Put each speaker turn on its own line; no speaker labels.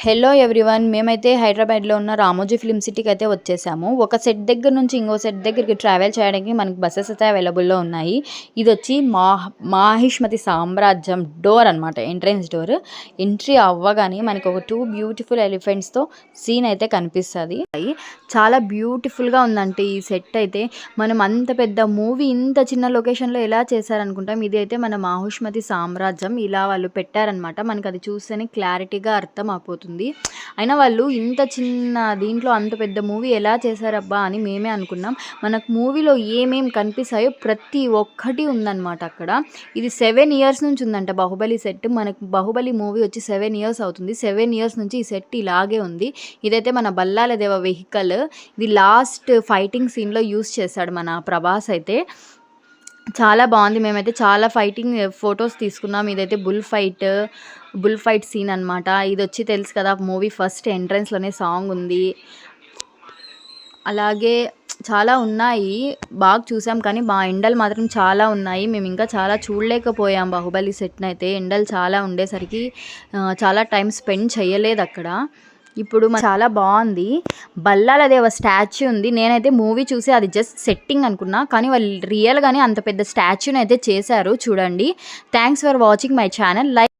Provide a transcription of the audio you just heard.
Hello everyone, మేమైతే హైదరాబాద్లో ఉన్న రామోజీ ఫిల్మ్ సిటీకి అయితే వచ్చేసాము. ఒక సెట్ దగ్గర నుంచి ఇంకో సెట్ దగ్గరికి ట్రావెల్ చేయడానికి మనకి బస్సెస్ అయితే అవైలబుల్లో ఉన్నాయి. ఇది వచ్చి మాహిష్మతి సామ్రాజ్యం డోర్ అనమాట, ఎంట్రన్స్ డోర్. ఎంట్రీ అవ్వగానే మనకి ఒక 2 బ్యూటిఫుల్ ఎలిఫెంట్స్తో సీన్ అయితే కనిపిస్తుంది. చాలా బ్యూటిఫుల్గా ఉందంటే ఈ సెట్ అయితే. మనం అంత పెద్ద మూవీ ఇంత చిన్న లొకేషన్లో ఎలా చేశారనుకుంటాం. ఇది అయితే మన మాహిష్మతి సామ్రాజ్యం ఇలా వాళ్ళు పెట్టారనమాట. మనకు అది చూస్తేనే క్లారిటీగా అర్థం అయిపోతుంది. అయినా వాళ్ళు ఇంత చిన్న దీంట్లో అంత పెద్ద మూవీ ఎలా చేశారబ్బా అని మేమే అనుకున్నాం. మనకు మూవీలో ఏమేమి కనిపిస్తాయో ప్రతి ఒక్కటి ఉందన్నమాట అక్కడ. ఇది 7 ఇయర్స్ నుంచి ఉందంట బాహుబలి సెట్. మనకు బాహుబలి మూవీ వచ్చి 7 ఇయర్స్ అవుతుంది. 7 ఇయర్స్ నుంచి ఈ సెట్ ఇలాగే ఉంది. ఇదైతే మన బల్లాల దేవ వెహికల్. ఇది లాస్ట్ ఫైటింగ్ సీన్లో యూస్ చేశాడు మన ప్రభాస్ అయితే. చాలా బాగుంది. మేమైతే చాలా ఫైటింగ్ ఫొటోస్ తీసుకున్నాం. ఇదైతే బుల్ ఫైట్ సీన్ అనమాట. ఇది వచ్చి తెలుసు కదా, మూవీ ఫస్ట్ ఎంట్రన్స్లోనే సాంగ్ ఉంది. అలాగే చాలా ఉన్నాయి, బాగా చూసాం. కానీ ఎండలు మాత్రం చాలా ఉన్నాయి. మేము ఇంకా చాలా చూడలేకపోయాం బాహుబలి సెట్ని అయితే. ఎండలు చాలా ఉండేసరికి చాలా టైం స్పెండ్ చేయలేదు అక్కడ. ఇప్పుడు చాలా బాగుంది. బల్లాల దేవ స్టాచ్యూ ఉంది. నేనైతే మూవీ చూసి అది జస్ట్ సెట్టింగ్ అనుకున్నా, కానీ వాళ్ళు రియల్గానే అంత పెద్ద స్టాచ్యూని అయితే చేశారు చూడండి. Thanks for watching my channel.